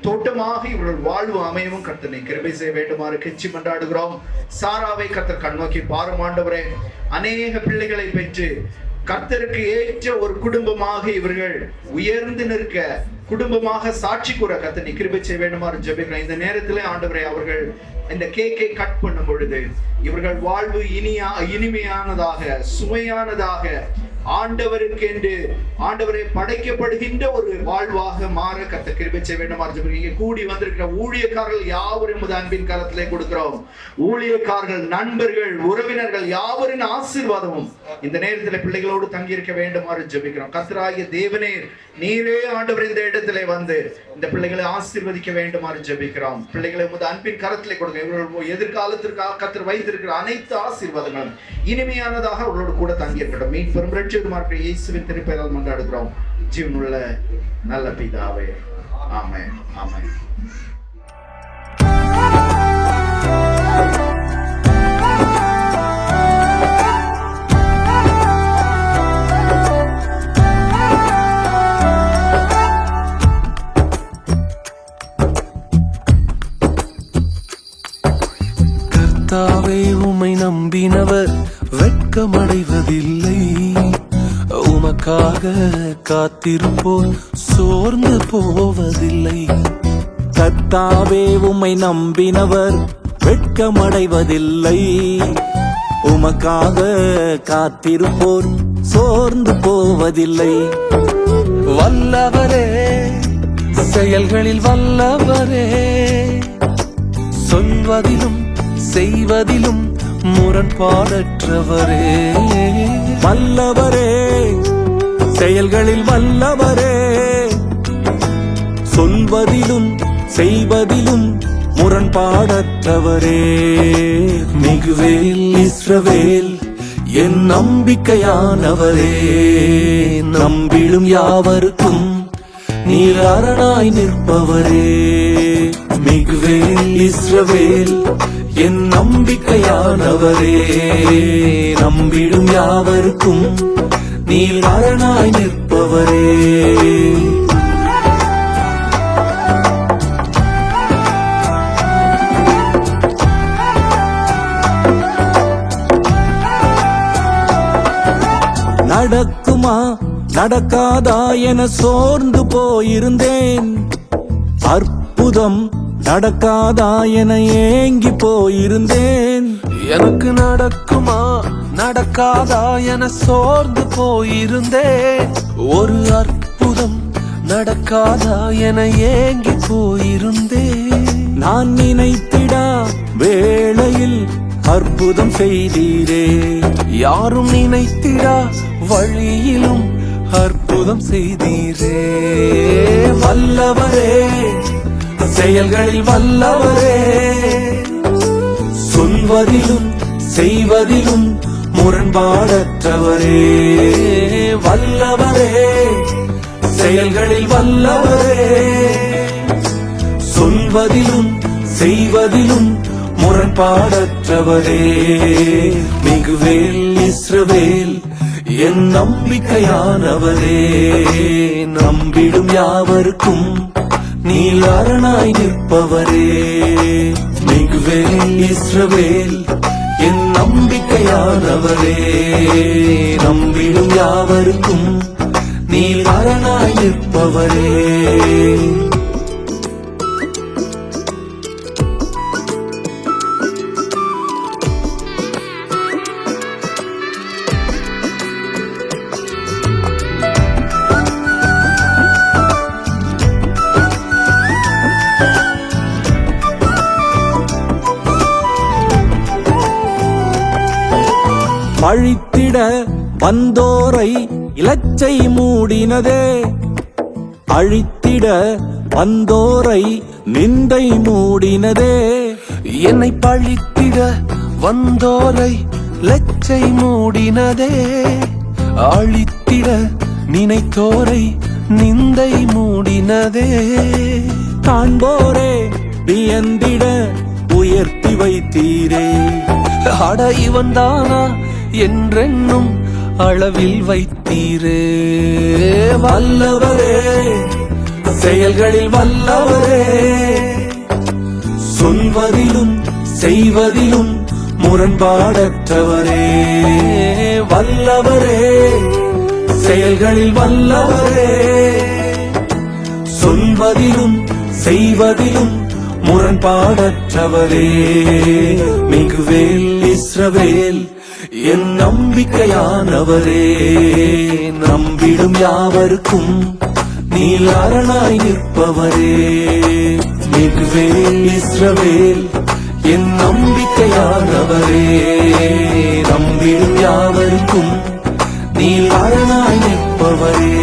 தோட்டமாக இவர்கள் வாழ்வு அமையவும் கர்த்தனை கிருபை செய்ய வேண்டுமாறு கெச்சி மன்றாடுகிறோம். சாராவை கர்த்தர் கண்ணோக்கி பாரும் ஆண்டவரே. அநேக பிள்ளைகளை பெற்று கர்த்தருக்கு ஏற்ற ஒரு குடும்பமாக இவர்கள் உயர்ந்து நிற்க, குடும்பமாக சாட்சி கூற கர்த்தனை கிருபை செய்ய வேண்டுமாறு ஜெபிக்கிறேன். இந்த நேரத்திலே ஆண்டவரை அவர்கள் இந்த கேக்கை கட் பண்ணும் பொழுது இவர்கள் வாழ்வு இனிமையானதாக, சுவையானதாக, ஆண்டவருக்கு என்று ஆண்டவரை படைக்கப்படுகின்ற ஒரு வாழ்வாக மாற கர்த்தர் கிருபை செய்ய வேண்டுமாறு இங்கே கூடி வந்திருக்கிற ஊழியக்காரர்கள் யாவரும் அன்பின் கரத்திலே கொடுக்கிறோம். ஊழியக்காரர்கள், நண்பர்கள், உறவினர்கள் யாவரின் ஆசீர்வாதமும் இந்த நேரத்தில் பிள்ளைகளோடு தங்கியிருக்க வேண்டுமாறு ஜெபிக்கிறோம். கர்த்தராகிய தேவனே, நீரே ஆண்டவர் இந்த இடத்திலே வந்து இந்த பிள்ளைகளை ஆசீர்வதிக்க வேண்டுமாறு ஜெபிக்கிறோம். பிள்ளைகளை அன்பின் கரத்திலே கொடுங்க. இவர்கள் எதிர்காலத்திற்காக கர்த்தர் வைத்திருக்கிற அனைத்து ஆசீர்வாதங்களும் இனிமையானதாக அவர்களோடு கூட தங்கியிருக்கட்டும். மீன் பெரும் ரட்சகருமாகிய இயேசுவின் திருப்பெயரால் மன்றாடுகிறோம் ஜீவனுள்ள நல்ல பிதாவே. ஆமென். ஆமென். கர்த்தாவே, உம்மை நம்பினவர் வெட்கமடைவதில்லை. உமக்காக காத்திருப்போர் சோர்ந்து போவதில்லை. கர்த்தாவே, உம்மை நம்பினவர் வெட்கமடைவதில்லை. உமக்காக காத்திருப்போர் சோர்ந்து போவதில்லை. வல்லவரே, செயல்களில் வல்லவரே, சொல்வதிலும் செய்வதிலும் முரண்பாடற்றவரே. வல்லவரே, செயல்களில் வல்லவரே, சொல்வதிலும் செய்வதிலும் முரண்பாடற்றவரே. மிகுவேல் இஸ்ரவேல் என் நம்பிக்கையானவரே, நம்பிடும் யாவருக்கும் நீர் அரணாய் நிற்பவரே. மிகுவேல் இஸ்ரவேல் என் நம்பிக்கையானவரே, நம்பிடும் யாவருக்கும் நீர் அரணாய் நிற்பவரே. நடக்குமா நடக்காதா என சோர்ந்து போயிருந்தேன். அற்புதம் நடக்காதா என ஏங்கி போயிருந்தேன். எனக்கு நடக்குமா நடக்காதா என சோர்ந்து போயிருந்தேன். ஒரு அற்புதம் நடக்காதா என ஏங்கி போயிருந்தேன். நான் நினைத்திடா வேளையில் அற்புதம் செய்தீரே. யாரும் நினைத்திடா வழியிலும் அற்புதம் செய்தீரே. வல்லவரே, செயல்களில் வல்லவரே, சொல்வதிலும் செய்வதிலும் முரண்பாடற்றவரே. வல்லவரே, செயல்களில் வல்லவரே, சொல்வதிலும் செய்வதிலும் முரண்பாடற்றவரே. மிகுவேல் இஸ்ரவேல் என் நம்பிக்கையானவரே, நம்பிடும் யாவருக்கும் நீர் அரணாய் நிற்பவரே. மிகுவேல் இஸ்ரவேல் என் நம்பிக்கையானவரே, நம்பிடும் யாவருக்கும் நீர் அரணாய் நிற்பவரே. பழித்திட வந்தோரை இலச்சை மூடினதே. அழித்திட வந்தோரை நிந்தை மூடினதே. என்னை பழித்திட வந்தோரை லச்சை மூடினதே. அழித்திட நினைத்தோரை நிந்தை மூடினதே. காண்போரே வியந்திட உயர்த்தி வைத்தீரே. அட இவன் தானா என்றென்னும் அளவில் வைத்தீரே. வல்லவரே, செயல்களில் வல்லவரே, சொல்வதிலும் செய்வதிலும் முரண்பாடற்றவரே. வல்லவரே, செயல்களில் வல்லவரே, சொல்வதிலும் செய்வதிலும் முரண்பாடற்றவரே. மிகுவேல் இஸ்ரவேல் என் நம்பிக்கையானவரே, நம்பிடும் யாவருக்கும் நீர் அரணாய் நிற்பவரே. மிகுவேல் இஸ்ரவேல் என் நம்பிக்கையானவரே, நம்பிடும் யாவருக்கும் நீர் அரணாய் நிற்பவரே.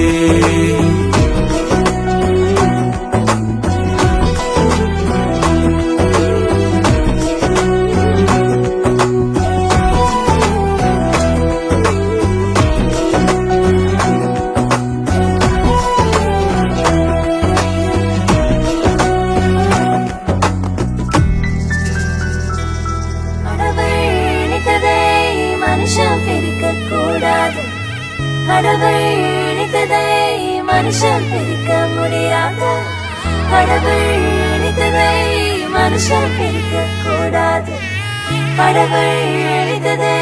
கடவுள் இணைத்ததை மனுஷன் பிரிக்க முடியாது. கடவுள் இணைத்ததை மனுஷன் பிரிக்க கூடாது. கடவுள் இணைத்ததை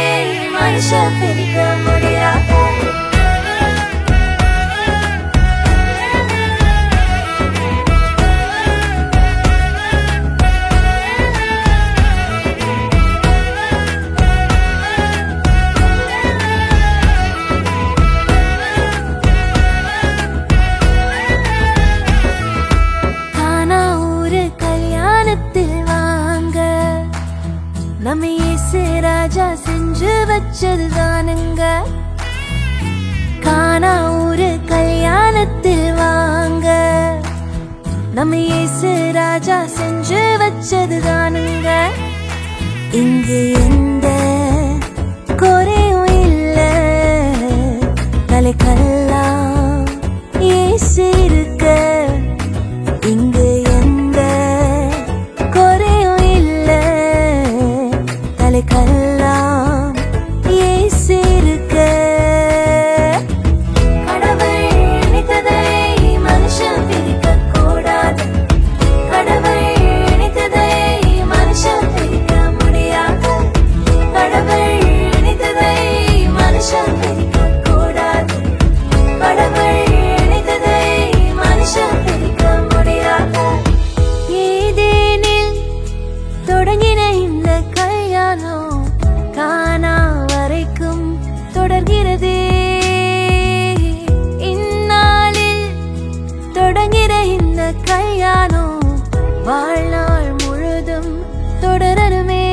மனுஷன் பிரிக்க முடியாது. தானுங்க. காணா ஒரு கல்யாணத்தில் வாங்க, நம்ம இயேசு ராஜா செஞ்சு வச்சது தானுங்க. இங்கு எந்த குறையும் இல்ல, தலைக்கெல்லாம் இயேசு இருக்க. இங்கு எந்த குறையும் இல்ல, தலைக்கெல்லாம் இயேசு இருக்க. கடவுள் நினைத்ததை மனுஷன் பிரிக்க கூடாது, கடவுள் நினைத்ததை மனுஷன் பிரிக்க முடியாது, கடவுள் நினைத்ததை மனுஷன் பிரிக்க கூடாது, கடவுள் நினைத்ததை மனுஷன் பிரிக்க முடியாது. ஏதேனில் தொடங்கின இந்த கல்யாணம் காணா வரைக்கும் தொடர்கிறதே. இந்நாளில் தொடங்கிற இந்த கல்யாணம் வாழ்நாள் முழுதும் தொடரணுமே.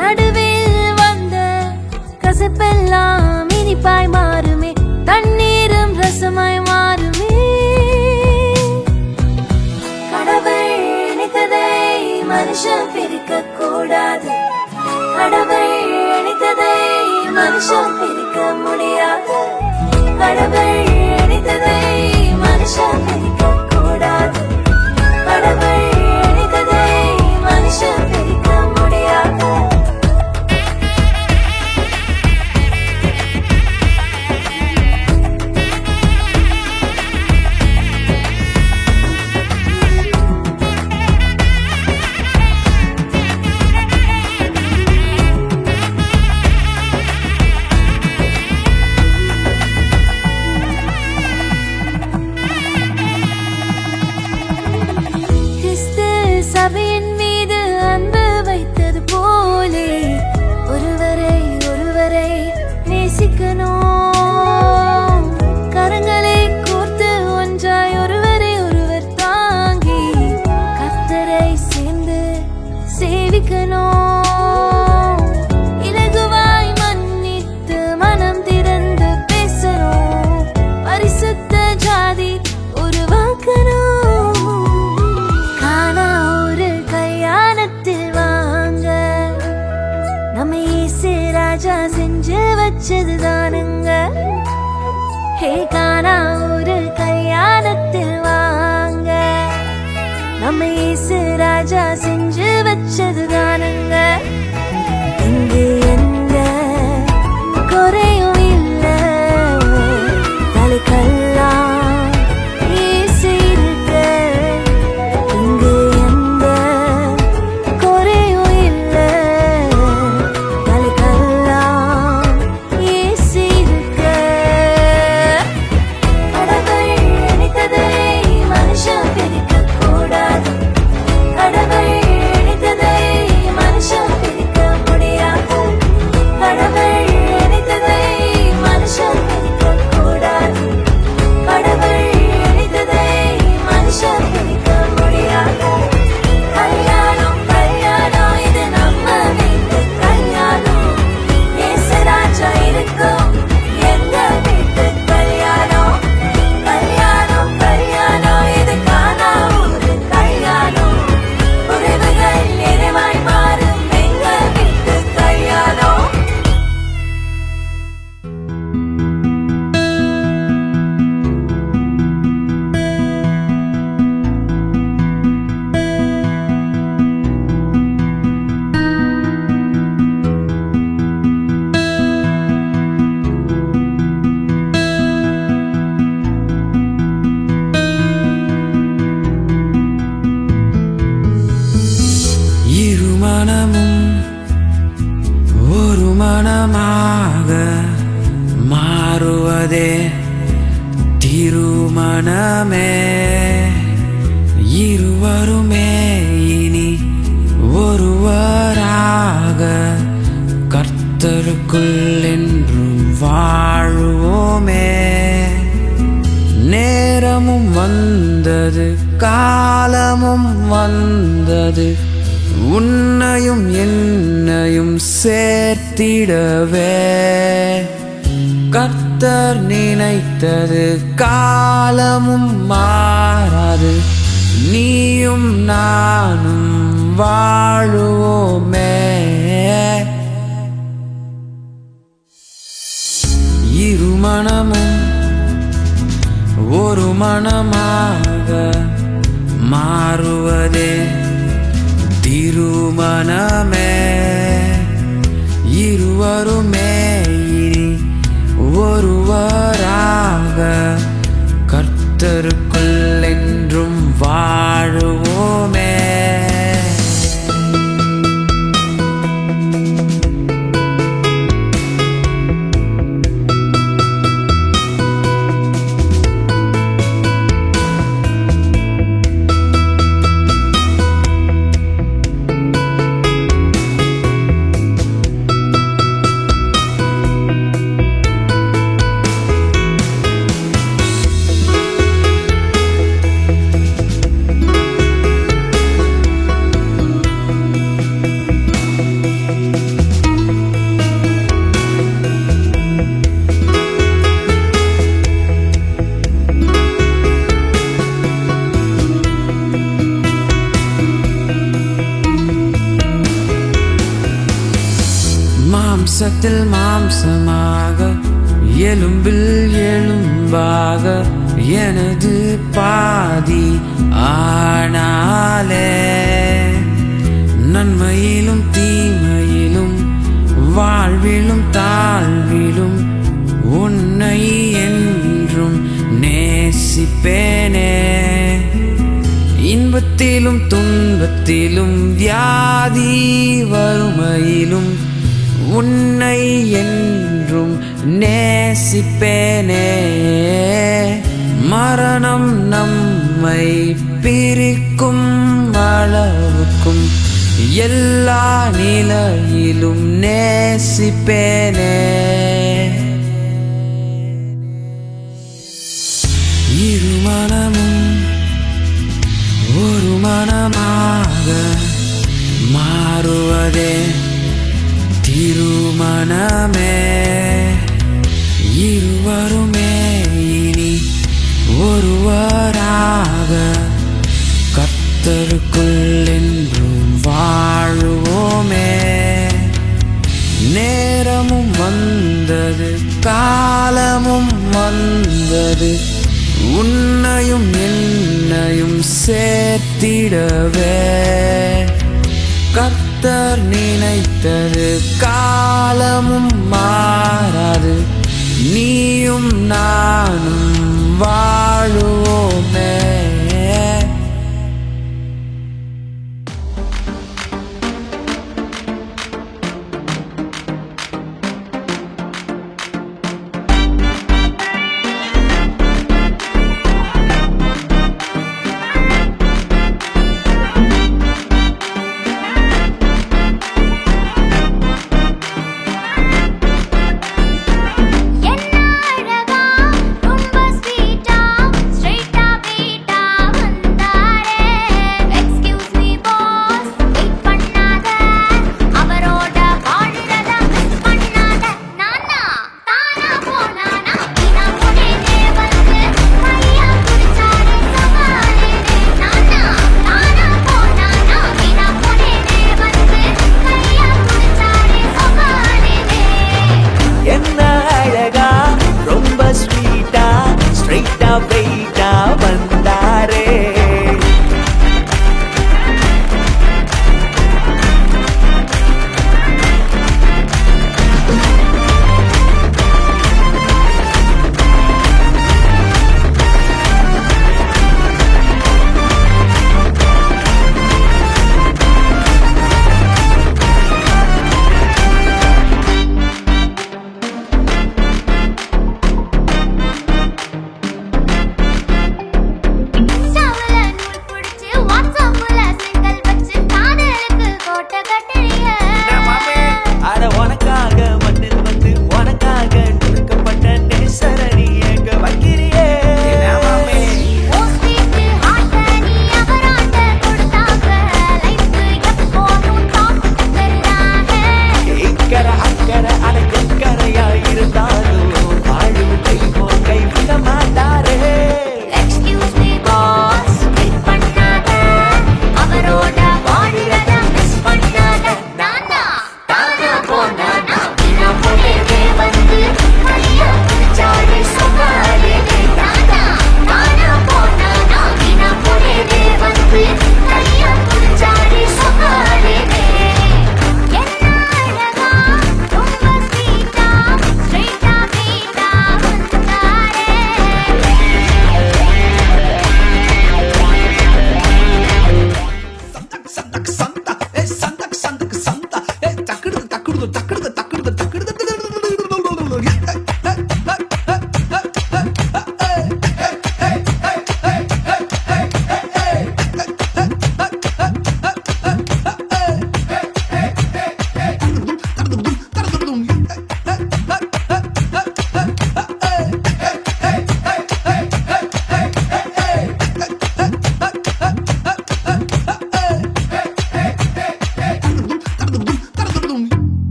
நடுவில் வந்த கசப்பெல்லாம் இனிப்பாய் மாறுமே, தண்ணீரும் ரசமாய் மாறுமே. கடவுள் நினைத்ததை மனுஷன் பிரிக்க கூடாது, கடவுள் நினைத்ததை மனுஷன் பிரிக்க முடியாது, கடவுள் நினைத்ததை மனுஷன் பிரிக்க கூடாது, கடவுள் நினைத்ததை மனுஷன் பிரிக்க முடியாது. கிறிஸ்து சபையின் மீது அன்பு வைத்தது போலே ஒருவரை ஒருவரை நேசிக்கணும். கரங்களை கோர்த்து ஒன்றாய் ஒருவரை ஒருவர் தாங்கி கர்த்தரை சேர்ந்து சேவிக்கணும். இலகுவாய் மன்னித்து மனம் திறந்து பேசணும், பரிசுத்த ஜாதி உருவாக்கணும். காணா ஒரு கல்யாணத்தில் வாங்க, நம்ம இயேசு ராஜா செஞ்சு வச்சது தானுங்க. ஹே, காணா ஒரு கல்யாணத்தில் வாங்க, நம்ம இயேசு ராஜா செஞ்சு வச்சது தானுங்க. இங்கு எந்த குறையும் இல்ல, தலைக்கெல்லாம் இயேசு இருக்க. இங்கு எந்த குறையும் இல்ல, தலைக்கெல்லாம் இயேசு இருக்க. கடவுள் நினைத்ததை மனுஷன் பிரிக்க கூடாது, கடவுள் நினைத்ததை மனுஷன் பிரிக்க முடியாது, கடவுள் நினைத்ததை மனுஷன் பிரிக்க கூடாது, கடவுள் நினைத்ததை மனுஷன் பிரிக்க முடியாது. கல்யாணம் கல்யாணம் இது நம்ம வீட்டு கல்யாணம், இயேசு ராஜா இருக்கும் எங்க வீட்டு கல்யாணம். கல்யாணம் கல்யாணம் இது காணா ஒரு கல்யாணம், உறவுகள் நிறைவாய் மாறும் எங்க வீட்டு கல்யாணம். இரு மனமும் ஒரு மனமாக மாறுவதே திருமணமே. இருவருமே இனி ஒருவராக கர்த்தருக்குள் என்றும் வாழுவோமே. நேரமும் வந்தது, காலமும் வந்தது, உன்னையும் என்னையும் சேர்த்திடவே கர்த்தர் நினைத்தது காலமும் மாறாது. நீயும் நானும் வாழுவோமே. இரு மனமும் ஒரு மனமாக மாறுவதே திருமணமே. இருவருமே இனி ஒருவராக கர்த்தருக்குள் என்றும் வாழுவோமே. மாம்சத்தில் மாம்சமாக எலும்பில் எலும்பாக எனது பாதி ஆனாலே நன்மையிலும் தீமையிலும் வாழ்விலும் தாழ்விலும் உன்னை என்றும் நேசிப்பேனே. இன்பத்திலும் துன்பத்திலும் வியாதி வறுமையிலும் உன்னை என்றும் நேசிப்பேனே. மரணம் நம்மை பிரிக்கும் அளவுக்கும் எல்லா நிலையிலும் நேசிப்பேனே. இரு மனமும் ஒரு மனமாக மாறுவதே திருமணமே. இருவருமே இனி ஒருவராக கர்த்தருக்குள் என்றும் வாழுவோமே. நேரமும் வந்தது காலமும் வந்தது உன்னையும் என்னையும் சேர்த்திடவே கர்த்தர் நினைத்தது காலமும் மாறாது. நீயும் நானும் வாழுவோமே.